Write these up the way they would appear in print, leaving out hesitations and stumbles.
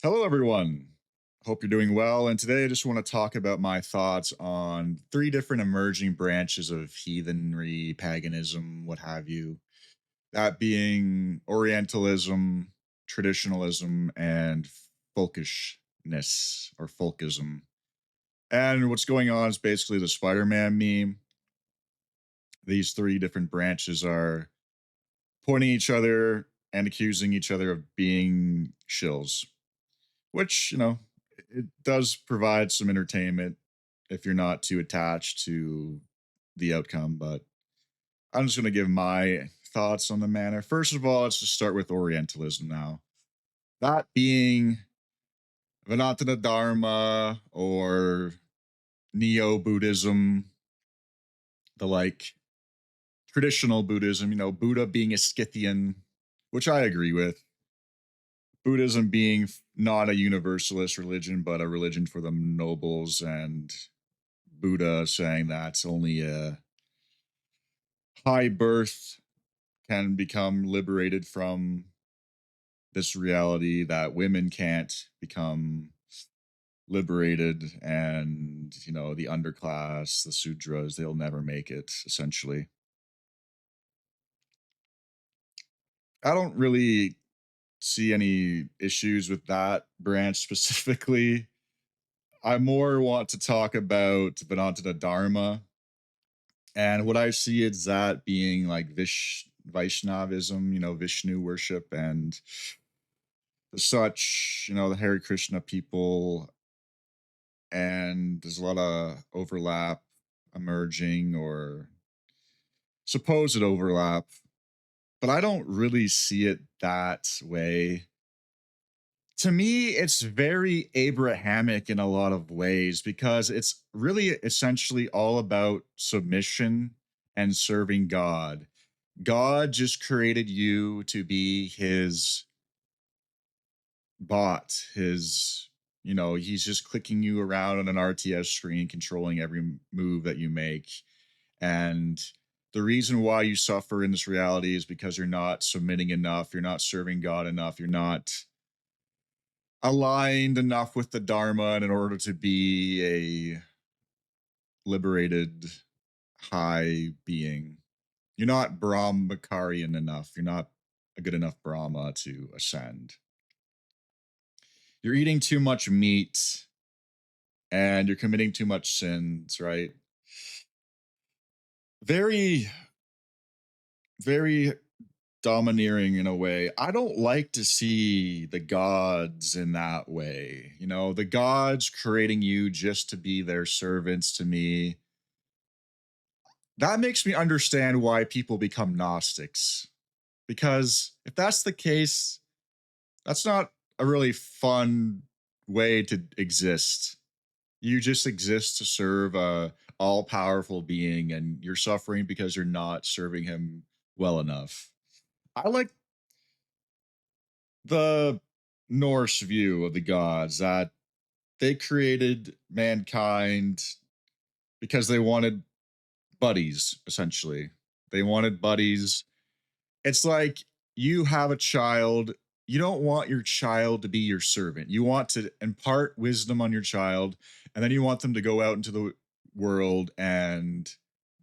Hello, everyone. Hope you're doing well. And today I just want to talk about my thoughts on three different emerging branches of heathenry, paganism, what have you. That being Orientalism, Traditionalism, and Folkishness or Folkism. And what's going on is basically the Spider Man meme. These three different branches are pointing each other and accusing each other of being shills, which it does provide some entertainment if you're not too attached to the outcome. But I'm just going to give my thoughts on the matter. First of all, let's just start with Orientalism now. That being Vedanta Dharma or Neo Buddhism, the like traditional Buddhism, Buddha being a Scythian, which I agree with. Buddhism being not a universalist religion, but a religion for the nobles, and Buddha saying that's only a high birth can become liberated from this reality, that women can't become liberated, and the underclass, the sudras, they'll never make it, essentially. I don't really see any issues with that branch specifically. I more want to talk about Vedanta Dharma. And what I see is that being like Vaishnavism, Vishnu worship and such, the Hare Krishna people. And there's a lot of overlap emerging or supposed overlap, but I don't really see it that way. To me, it's very Abrahamic in a lot of ways because it's really essentially all about submission and serving God. God just created you to be his bot, he's just clicking you around on an RTS screen, controlling every move that you make. And the reason why you suffer in this reality is because you're not submitting enough, you're not serving God enough, you're not aligned enough with the Dharma in order to be a liberated high being. You're not Brahmacarian enough. You're not a good enough Brahma to ascend. You're eating too much meat and you're committing too much sins, right? Very, very domineering in a way. I don't like to see the gods in that way. The gods creating you just to be their servants to me. That makes me understand why people become Gnostics. Because if that's the case, that's not a really fun way to exist. You just exist to serve a all-powerful being, and you're suffering because you're not serving him well enough. I like the Norse view of the gods that they created mankind because they wanted buddies, essentially. They wanted buddies. It's like you have a child. You don't want your child to be your servant. You want to impart wisdom on your child, and then you want them to go out into the world and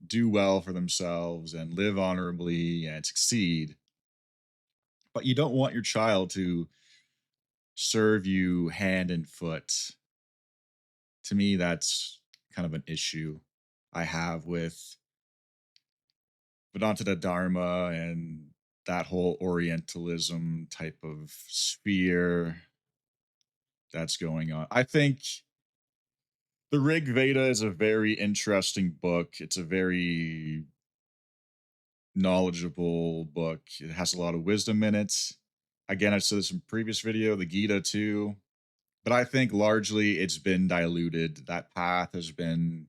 do well for themselves and live honorably and succeed. But you don't want your child to serve you hand and foot. To me, that's kind of an issue I have with Vedanta Dharma and that whole Orientalism type of sphere that's going on. I think the Rig Veda is a very interesting book. It's a very knowledgeable book. It has a lot of wisdom in it. Again, I said this in previous video, the Gita too. But I think largely it's been diluted. That path has been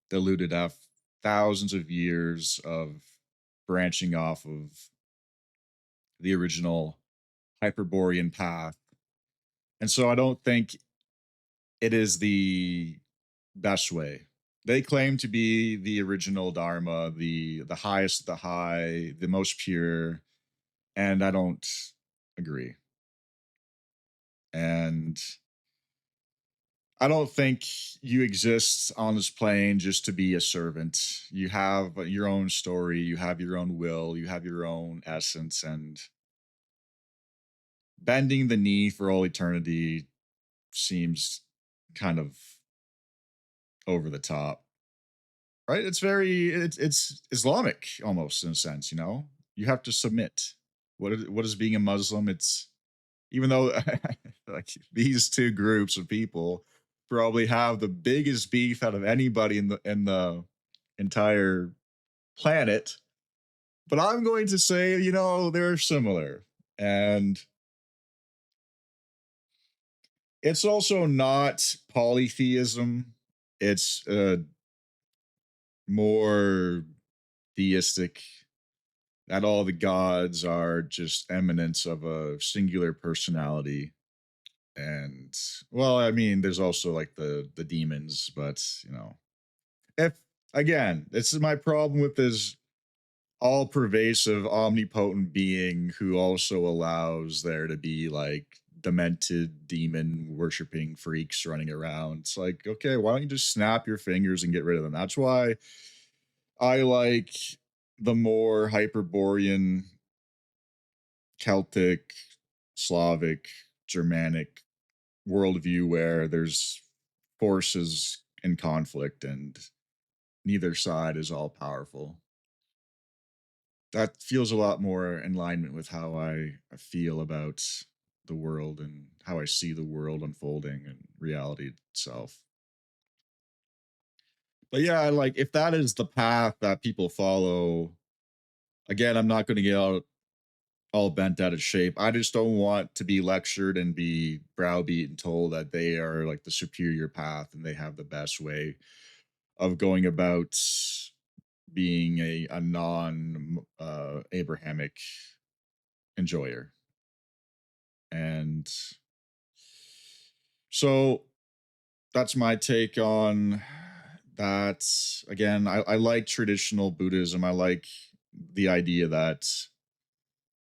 diluted after thousands of years of branching off of the original Hyperborean path. And so I don't think it is the best way. They claim to be the original Dharma, the highest of the high, the most pure, and I don't agree. And I don't think you exist on this plane just to be a servant. You have your own story, you have your own will, you have your own essence, and bending the knee for all eternity seems kind of over the top. Right? It's Islamic almost in a sense, you know? You have to submit. What is being a Muslim? It's even though like these two groups of people probably have the biggest beef out of anybody in the entire planet, but I'm going to say, you know, they're similar. And it's also not polytheism. It's more theistic, that all the gods are just eminence of a singular personality. And well, I mean, there's also like the demons, but you know, if again, this is my problem with this all pervasive, omnipotent being who also allows there to be like demented demon worshiping freaks running around. It's like, okay, why don't you just snap your fingers and get rid of them? That's why I like the more Hyperborean, Celtic, Slavic, Germanic worldview where there's forces in conflict and neither side is all powerful. That feels a lot more in alignment with how I feel about the world and how I see the world unfolding and reality itself. But yeah, I like if that is the path that people follow, again, I'm not going to get all bent out of shape. I just don't want to be lectured and be browbeat and told that they are like the superior path and they have the best way of going about being a non Abrahamic enjoyer. And so that's my take on that. Again, I like traditional Buddhism. I like the idea that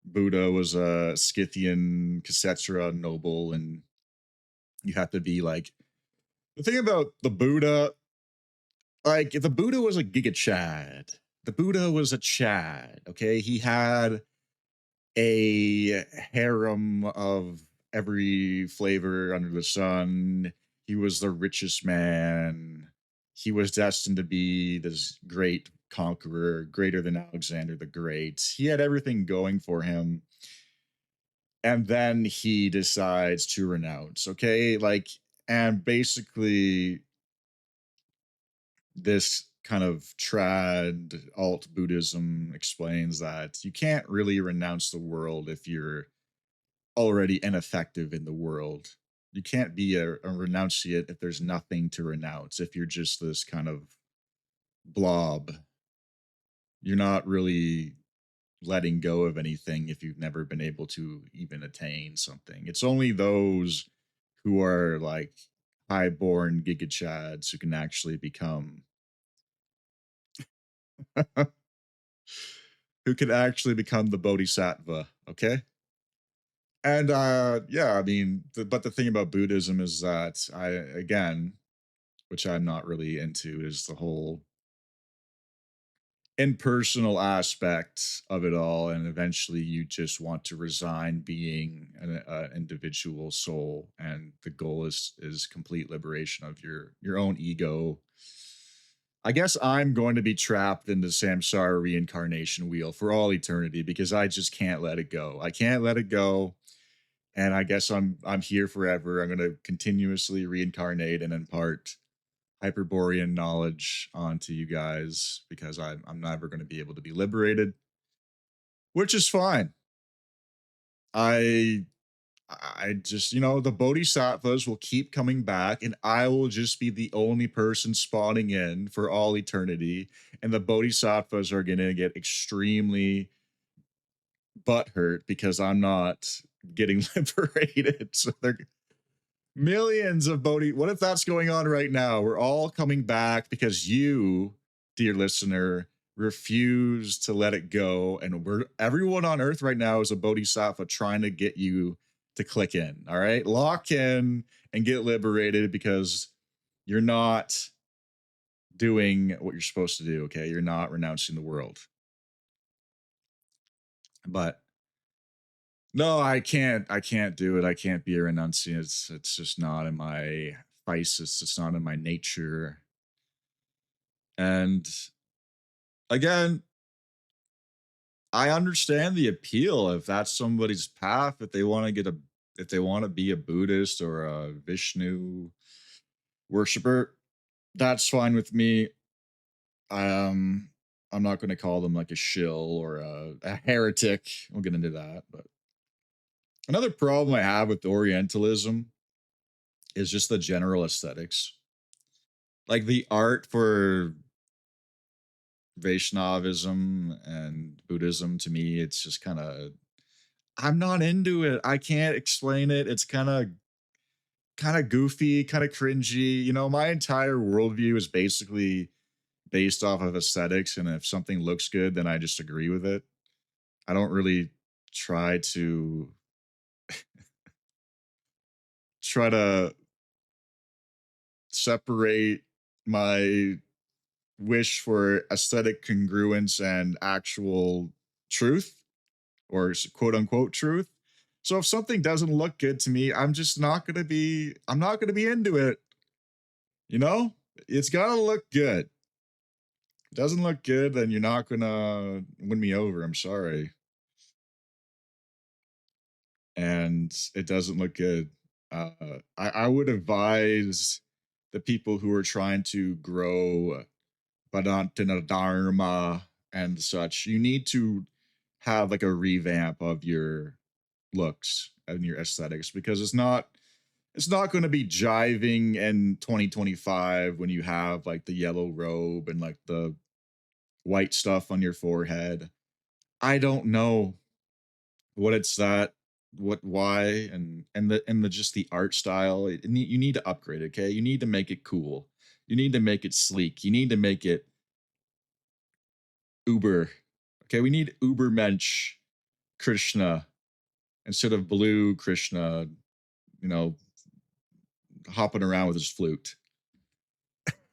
Buddha was a Scythian Cassandra noble, and you have to be like the thing about the Buddha. Like, if the Buddha was a Giga Chad, the Buddha was a Chad. Okay, he had a harem of every flavor under the sun. He was the richest man. He was destined to be this great conqueror, greater than Alexander the Great. He had everything going for him. And then he decides to renounce. Okay. Like, and basically, this kind of trad alt Buddhism explains that you can't really renounce the world if you're already ineffective in the world. You can't be a renunciate if there's nothing to renounce. If you're just this kind of blob, you're not really letting go of anything if you've never been able to even attain something. It's only those who are like high-born gigachads who can actually become who can actually become the bodhisattva. Okay. And yeah, I mean, but the thing about Buddhism is that I again, which I'm not really into, is the whole impersonal aspect of it all, and eventually you just want to resign being an individual soul, and the goal is complete liberation of your own ego. I guess I'm going to be trapped in the samsara reincarnation wheel for all eternity because I just can't let it go. I can't let it go, and I guess I'm here forever. I'm going to continuously reincarnate and impart Hyperborean knowledge onto you guys because I'm never going to be able to be liberated, which is fine. I I just, you know, the bodhisattvas will keep coming back and I will just be the only person spawning in for all eternity, and the bodhisattvas are going to get extremely butthurt because I'm not getting liberated. So they're millions of Bodhi. What if that's going on right now? We're all coming back because you, dear listener, refuse to let it go. And we're everyone on earth right now is a bodhisattva trying to get you to click in. All right. Lock in and get liberated because you're not doing what you're supposed to do. Okay. You're not renouncing the world. But no, I can't do it. I can't be a renunciant. It's just not in my physis. It's not in my nature. And again, I understand the appeal if that's somebody's path. If they want to get a, if they want to be a Buddhist or a Vishnu worshiper, that's fine with me. Um, I'm not going to call them like a shill or a heretic. We'll get into that. But another problem I have with Orientalism is just the general aesthetics. Like the art for Vaishnavism and Buddhism, to me, it's just kind of, I'm not into it. I can't explain it. It's kind of goofy, kind of cringy. You know, my entire worldview is basically based off of aesthetics, and if something looks good, then I just agree with it. I don't really try to try to separate my wish for aesthetic congruence and actual truth or quote unquote truth. So if something doesn't look good to me, I'm just not going to be I'm not going to be into it, you know? It's got to look good. It doesn't look good, then you're not going to win me over. I'm sorry. And it doesn't look good. I would advise the people who are trying to grow Vedanta Dharma and such, you need to have like a revamp of your looks and your aesthetics because it's not going to be jiving in 2025 when you have like the yellow robe and like the white stuff on your forehead. I don't know what it's that what why and the just the art style you need to upgrade it, okay? You need to make it cool, you need to make it sleek, you need to make it uber. Okay, we need ubermensch Krishna instead of blue Krishna, you know, hopping around with his flute.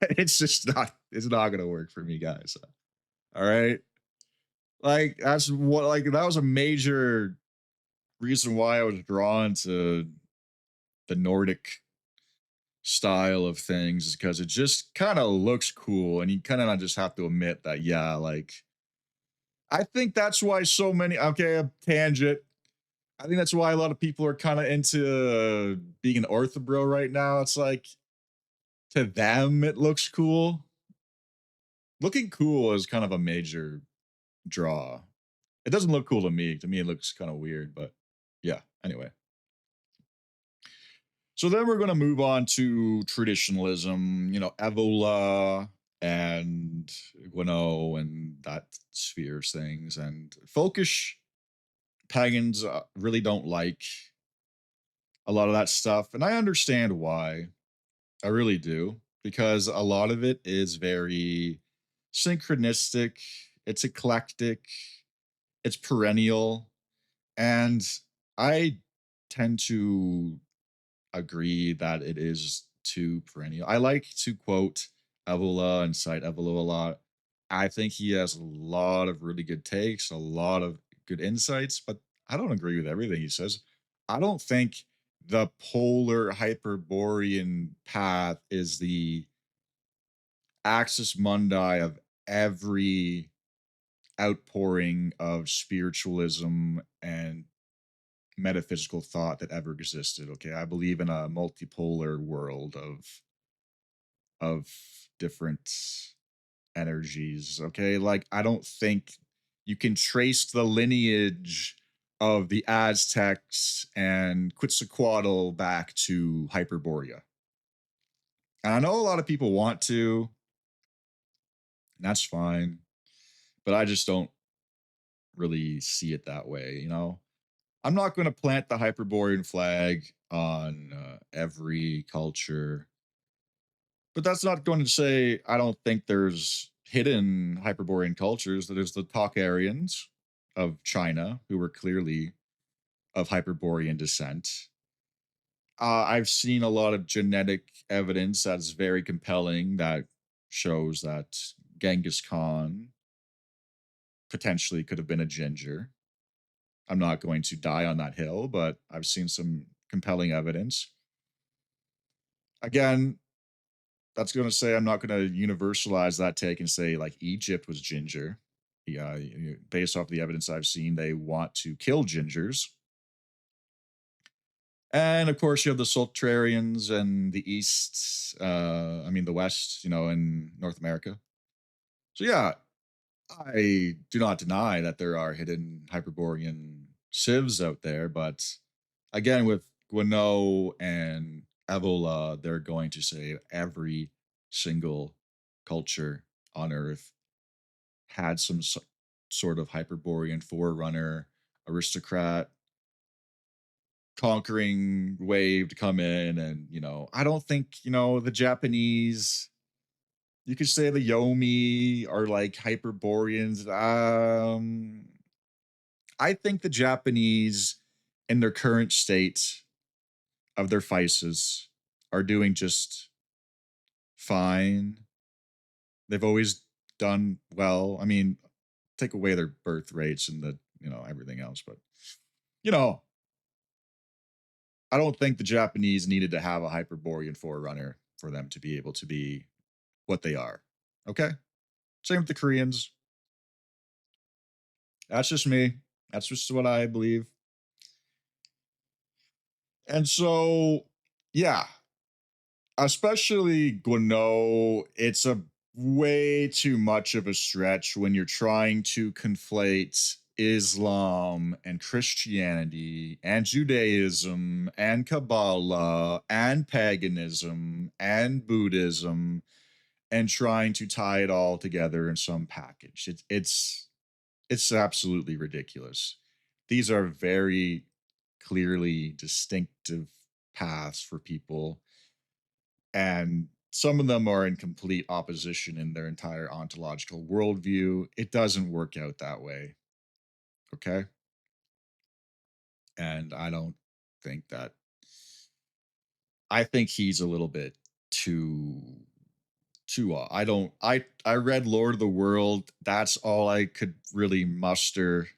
It's not gonna work for me, guys. All right. Like that's what like that was a major reason why I was drawn to the Nordic style of things is because it just kind of looks cool and you kind of just have to admit that yeah, like I think that's why so many okay, a tangent. I think that's why a lot of people are kind of into being an orthobro right now. It's like to them it looks cool. Looking cool is kind of a major draw. It doesn't look cool to me. To me, it looks kind of weird, but yeah. Anyway, so then we're gonna move on to traditionalism. You know, Evola and Guano and that spheres things and folkish pagans really don't like a lot of that stuff, and I understand why. I really do because a lot of it is very synchronistic. It's eclectic. It's perennial. And I tend to agree that it is too perennial. I like to quote Evola and cite Evola a lot. I think he has a lot of really good takes, a lot of good insights, but I don't agree with everything he says. I don't think the polar hyperborean path is the axis mundi of every outpouring of spiritualism and metaphysical thought that ever existed. Okay, I believe in a multipolar world of different energies. Okay, like I don't think you can trace the lineage of the Aztecs and Quetzalcoatl back to Hyperborea. And I know a lot of people want to, and that's fine, but I just don't really see it that way, you know? I'm not going to plant the Hyperborean flag on every culture, but that's not going to say I don't think there's hidden Hyperborean cultures. There's the Tocharians of China, who were clearly of Hyperborean descent. I've seen a lot of genetic evidence that's very compelling that shows that Genghis Khan potentially could have been a ginger. I'm not going to die on that hill, but I've seen some compelling evidence. Again, that's going to say I'm not going to universalize that take and say like Egypt was ginger. Yeah, based off the evidence I've seen, they want to kill gingers. And of course, you have the Sultrarians and the East, the West, in North America. So, yeah, I do not deny that there are hidden Hyperborean civs out there. But again, with Guano and Evola, they're going to say every single culture on Earth had some sort of Hyperborean forerunner, aristocrat, conquering wave to come in. And I don't think the Japanese, you could say the Yomi are like Hyperboreans. I think the Japanese in their current state of their vices are doing just fine. They've always done well. I mean, take away their birth rates and the everything else, but you know I don't think the Japanese needed to have a Hyperborean forerunner for them to be able to be what they are. Okay? Same with the Koreans. That's just me. That's just what I believe. And so, yeah, especially Guano, it's a way too much of a stretch when you're trying to conflate Islam and Christianity and Judaism and Kabbalah and paganism and Buddhism and trying to tie it all together in some package. It's absolutely ridiculous. These are very clearly distinctive paths for people, and some of them are in complete opposition in their entire ontological worldview. It doesn't work out that way. Okay. And I don't think that, I think he's a little bit too I don't I read Lord of the World. That's all I could really muster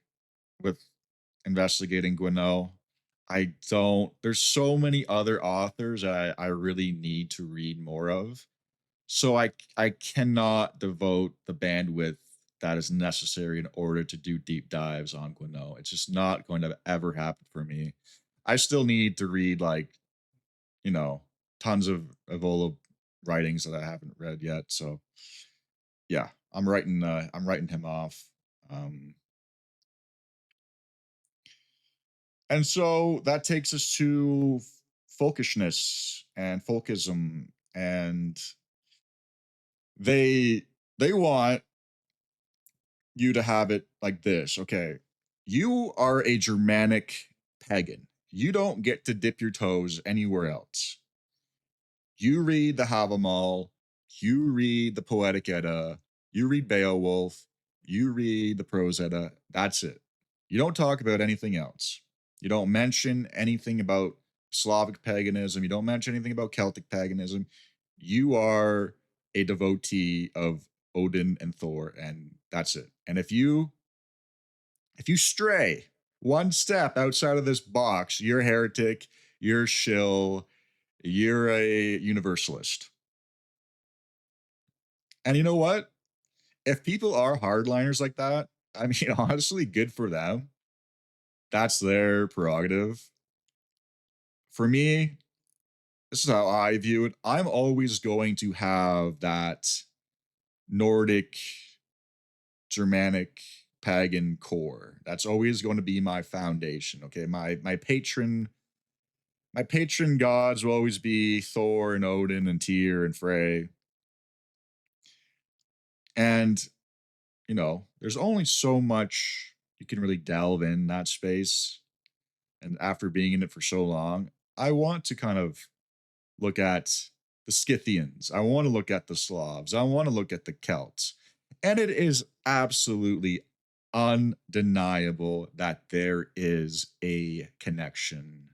with investigating Guano. I don't There's so many other authors I really need to read more of. So I cannot devote the bandwidth that is necessary in order to do deep dives on Guano. It's just not going to ever happen for me. I still need to read like, you know, tons of Evola writings that I haven't read yet. So yeah, I'm writing him off. Um and so that takes us to folkishness and folkism, and they they want you to have it like this. Okay, you are a Germanic pagan. You don't get to dip your toes anywhere else. You read the Havamal, you read the Poetic Edda, you read Beowulf, you read the Prose Edda. That's it. You don't talk about anything else. You don't mention anything about Slavic paganism. You don't mention anything about Celtic paganism. You are a devotee of Odin and Thor, and that's it. And if you stray one step outside of this box, you're a heretic, you're a shill, you're a universalist. And you know what? If people are hardliners like that, I mean, honestly, good for them. That's their prerogative. For me, this is how I view it. I'm always going to have that Nordic, Germanic, pagan core. That's always going to be my foundation. Okay. My patron gods will always be Thor and Odin and Tyr and Frey. And there's only so much you can really delve in that space. And after being in it for so long, I want to kind of look at the Scythians. I want to look at the Slavs. I want to look at the Celts. And it is absolutely undeniable that there is a connection.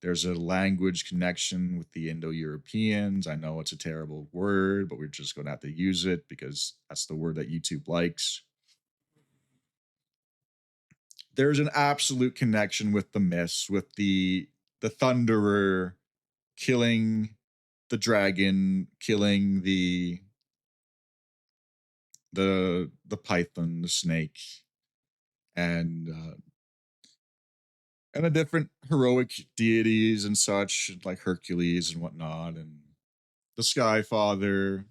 There's a language connection with the Indo Europeans. I know it's a terrible word, but we're just going to have to use it because that's the word that YouTube likes. There's an absolute connection with the myths, with the thunderer killing the dragon, killing the python, the snake, and the different heroic deities and such, like Hercules and whatnot, and the Sky Father.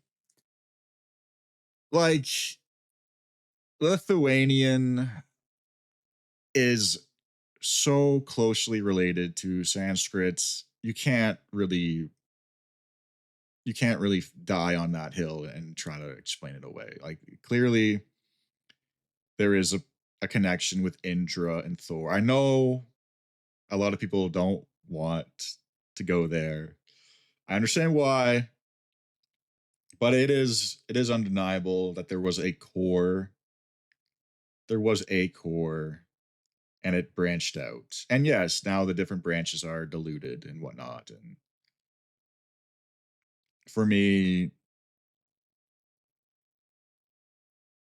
Like Lithuanian is so closely related to Sanskrit. You can't really die on that hill and try to explain it away. Like clearly there is a connection with Indra and Thor. I know a lot of people don't want to go there. I understand why, but it is undeniable that there was a core. There was a core and it branched out. And yes, now the different branches are diluted and whatnot. And for me,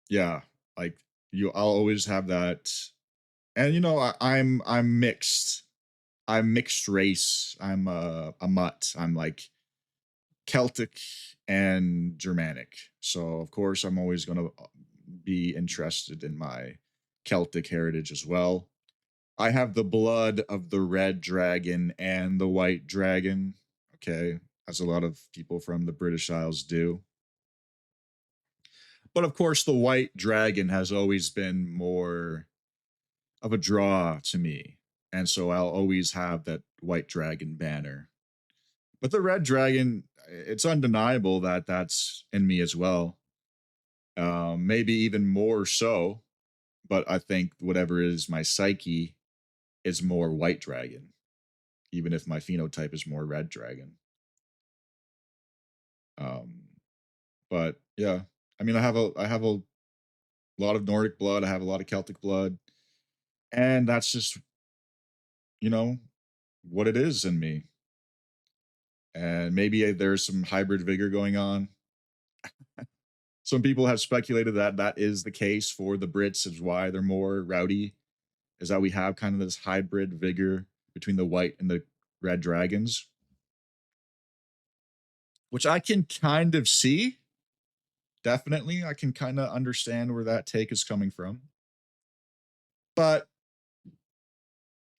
yeah, like I'll always have that. And I'm mixed. I'm mixed race. I'm a mutt. I'm like Celtic and Germanic. So of course I'm always going to be interested in my Celtic heritage as well. I have the blood of the red dragon and the white dragon. Okay, as a lot of people from the British Isles do. But of course, the white dragon has always been more of a draw to me. And so I'll always have that white dragon banner. But the red dragon, it's undeniable that that's in me as well. Maybe even more so. But I think whatever is my psyche is more white dragon, even if my phenotype is more red dragon. Um, but yeah, I mean, I have a lot of Nordic blood. I have a lot of Celtic blood, and that's just you know what it is in me. And maybe there's some hybrid vigor going on. Some people have speculated that that is the case for the Brits, is why they're more rowdy. Is that we have kind of this hybrid vigor between the white and the red dragons, which I can kind of see. Definitely, I can kind of understand where that take is coming from. But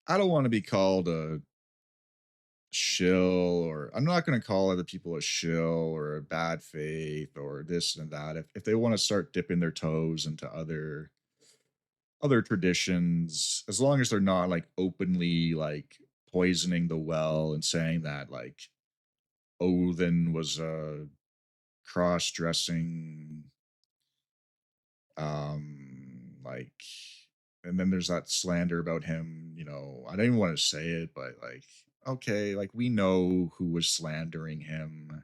I don't want to be called a shill, or I'm not going to call other people a shill or a bad faith or this and that. If they want to start dipping their toes into other traditions, as long as they're not like openly like poisoning the well and saying that like Odin was a cross-dressing like, and then there's that slander about him, I don't even want to say it, but like, okay, like we know who was slandering him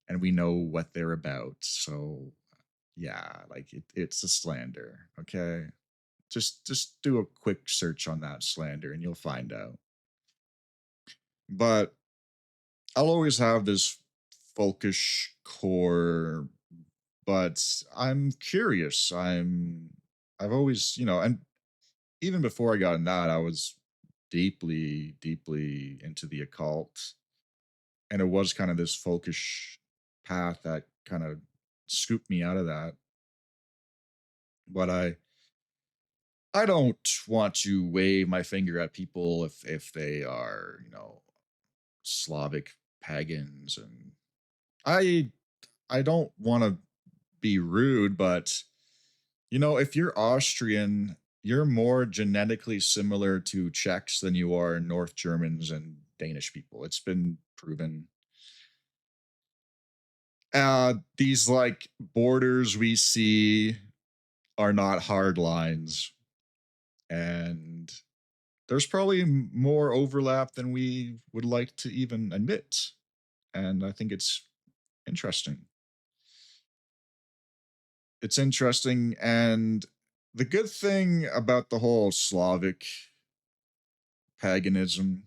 and we know what they're about. So yeah, like it's a slander. Okay. Just do a quick search on that slander and you'll find out. But I'll always have this folkish core, but I'm curious. I've always, and even before I got in that, I was deeply, deeply into the occult. And it was kind of this folkish path that kind of scooped me out of that. But I don't want to wave my finger at people if they are, Slavic pagans, and I I don't want to be rude, but if you're Austrian, you're more genetically similar to Czechs than you are North Germans and Danish people. It's been proven. These like borders we see are not hard lines, and there's probably more overlap than we would like to even admit. And I think it's interesting. It's interesting, and The good thing about the whole Slavic paganism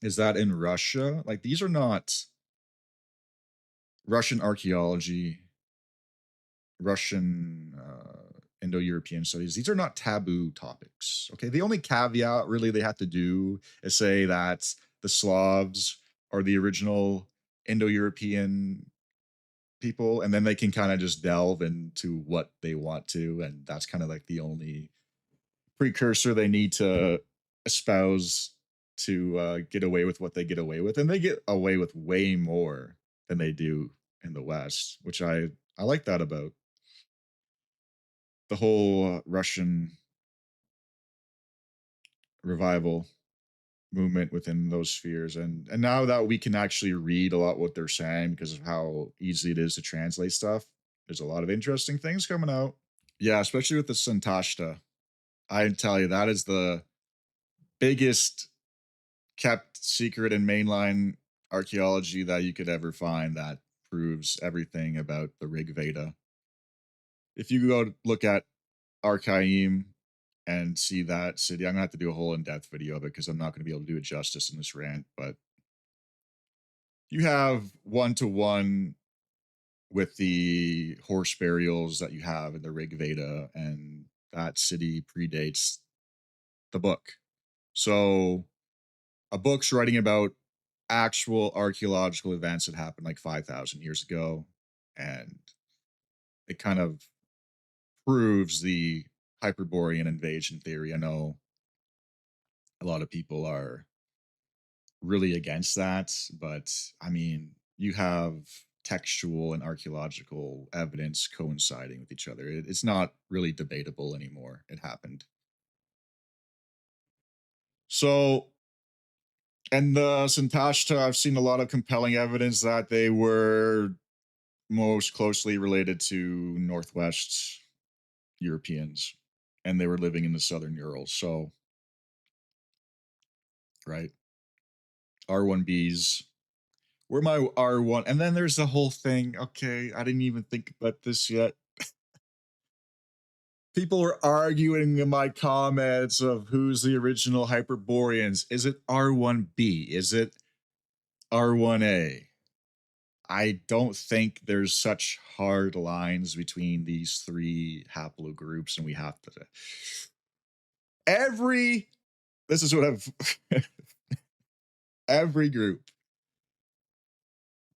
is that in Russia, like these are not Russian archaeology, Russian Indo-European studies. These are not taboo topics. Okay, the only caveat really they have to do is say that the Slavs are the original Indo-European people, and then they can kind of just delve into what they want to, and that's kind of like the only precursor they need to espouse to get away with what they get away with, and they get away with way more than they do in the West, which I like that about the whole Russian revival movement within those spheres. And now that we can actually read a lot what they're saying because of how easy it is to translate stuff, there's a lot of interesting things coming out. Yeah, especially with the Santashta. I tell you, that is the biggest kept secret in mainline archaeology that you could ever find that proves everything about the Rig Veda. If you go look at Archaeim and see that city, I'm gonna have to do a whole in-depth video of it because I'm not gonna be able to do it justice in this rant, but you have one-to-one with the horse burials that you have in the Rig Veda, and that city predates the book. So a book's writing about actual archaeological events that happened like 5,000 years ago, and it kind of proves the Hyperborean invasion theory. I know a lot of people are really against that, but I mean, you have textual and archaeological evidence coinciding with each other. It's not really debatable anymore. It happened. So, and the Santashta, I've seen a lot of compelling evidence that they were most closely related to Northwest Europeans, and they were living in the Southern Urals. So, right, R1Bs. Where my R1, and then there's the whole thing. Okay, I didn't even think about this yet. People were arguing in my comments of who's the original Hyperboreans. Is it R1B? Is it R1A? I don't think there's such hard lines between these three haplogroups, and we have to. Every, this is what I've, every group,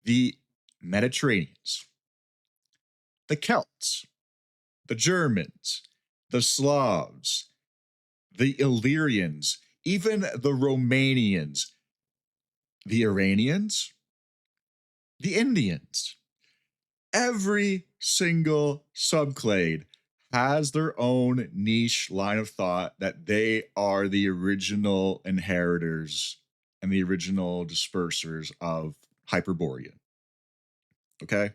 the Mediterraneans, the Celts, the Germans, the Slavs, the Illyrians, even the Romanians, the Iranians, the Indians. Every single subclade has their own niche line of thought that they are the original inheritors and the original dispersers of Hyperborean. Okay?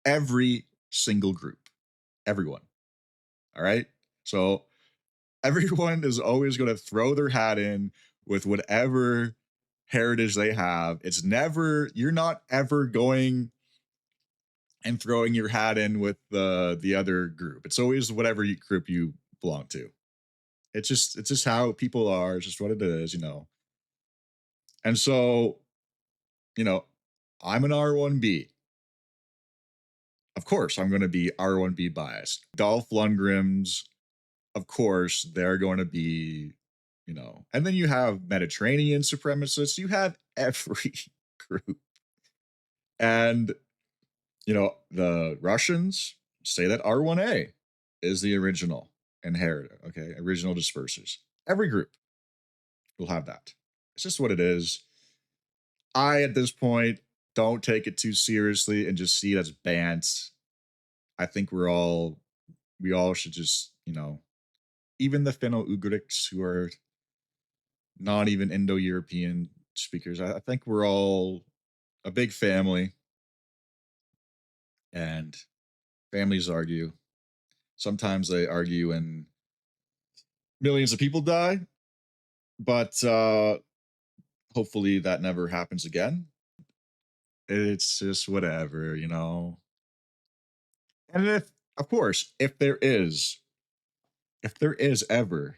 Every single group. Everyone. All right? So everyone is always going to throw their hat in with whatever heritage they have. It's never, you're not ever going and throwing your hat in with the other group. It's always whatever group you belong to. It's just how people are. It's just what it is, you know. And so, you know, I'm an R1B. Of course, I'm going to be R1B biased. Dolph Lundgren's, of course, they're going to be, you know. And then you have Mediterranean supremacists. You have every group, and you know, the Russians say that R1A is the original inheritor, okay, original dispersers. Every group will have that. It's just what it is. I, at this point, don't take it too seriously and just see it as bants. I think we all should just, you know, even the Finno-Ugrics who are not even Indo-European speakers, I think we're all a big family, and families argue. Sometimes they argue and millions of people die, but hopefully that never happens again. It's just whatever, you know. And if, of course, if there is if there is ever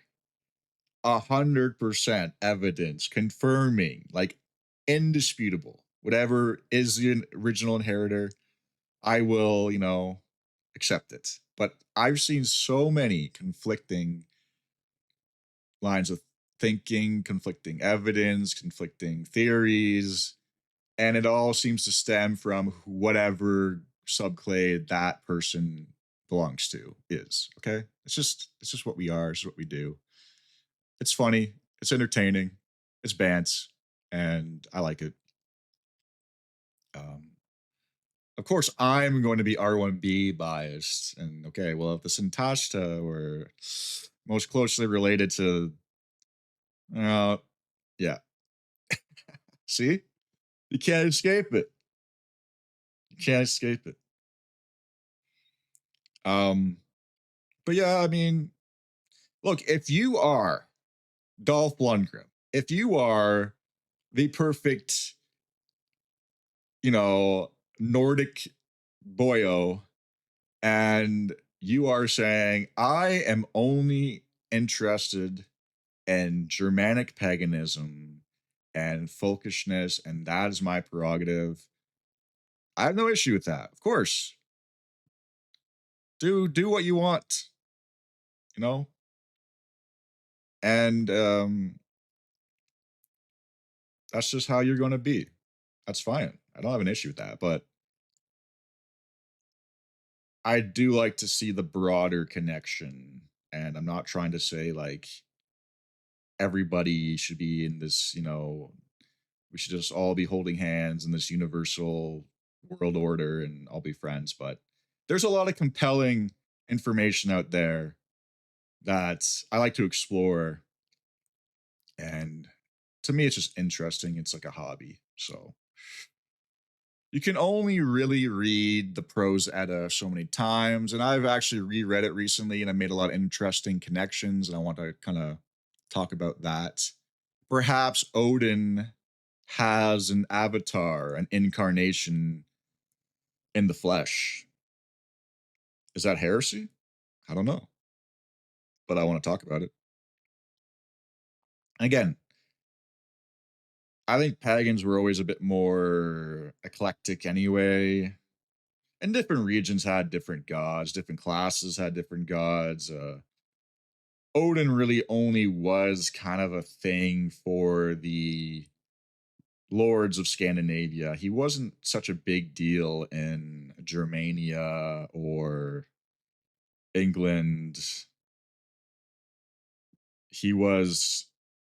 100% evidence confirming, like indisputable, whatever is the original inheritor, I will, accept it. But I've seen so many conflicting lines of thinking, conflicting evidence, conflicting theories, and it all seems to stem from whatever subclade that person belongs to is. Okay, it's just what we are. It's what we do. It's funny. It's entertaining. It's bants, and I like it. Um, of course, I'm going to be R1B biased, and okay, well, if the Santashta were most closely related to, uh, yeah, see, you can't escape it. You can't escape it. Um, but yeah, I mean, look, if you are Dolph Lundgren, if you are the perfect, Nordic boyo, and you are saying, I am only interested in Germanic paganism and folkishness, and that is my prerogative, I have no issue with that. Of course, do what you want, you know, and that's just how you're going to be. That's fine. I don't have an issue with that, but I do like to see the broader connection. And I'm not trying to say like everybody should be in this, we should just all be holding hands in this universal world order and all be friends. But there's a lot of compelling information out there that I like to explore. And to me, it's just interesting. It's like a hobby. So you can only really read the prose edda so many times. And I've actually reread it recently and I made a lot of interesting connections. And I want to kind of talk about that. Perhaps Odin has an avatar, an incarnation in the flesh. Is that heresy? I don't know, but I want to talk about it. Again, I think pagans were always a bit more eclectic anyway. And different regions had different gods, different classes had different gods. Odin really only was kind of a thing for the lords of Scandinavia. He wasn't such a big deal in Germania or England. He was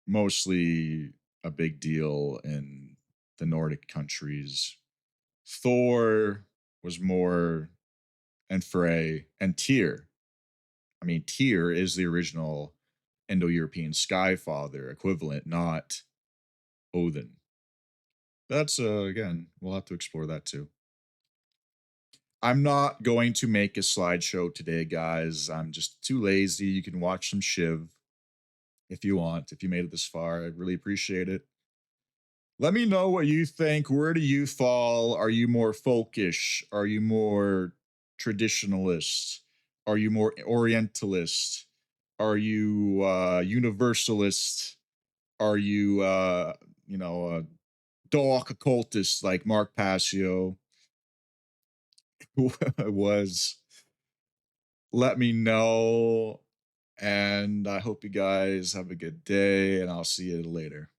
mostly a big deal in the Nordic countries. Thor was more, and Frey and Tyr. I mean, Tyr is the original Indo-European sky father equivalent, not Odin. That's again, we'll have to explore that too. I'm not going to make a slideshow today, guys. I'm just too lazy. You can watch some Shiv if you want. If you made it this far, I really appreciate it. Let me know what you think. Where do you fall? Are you more folkish? Are you more traditionalist? Are you more orientalist? Are you universalist? Are you dark occultist like Mark Passio was? Let me know. And I hope you guys have a good day, and I'll see you later.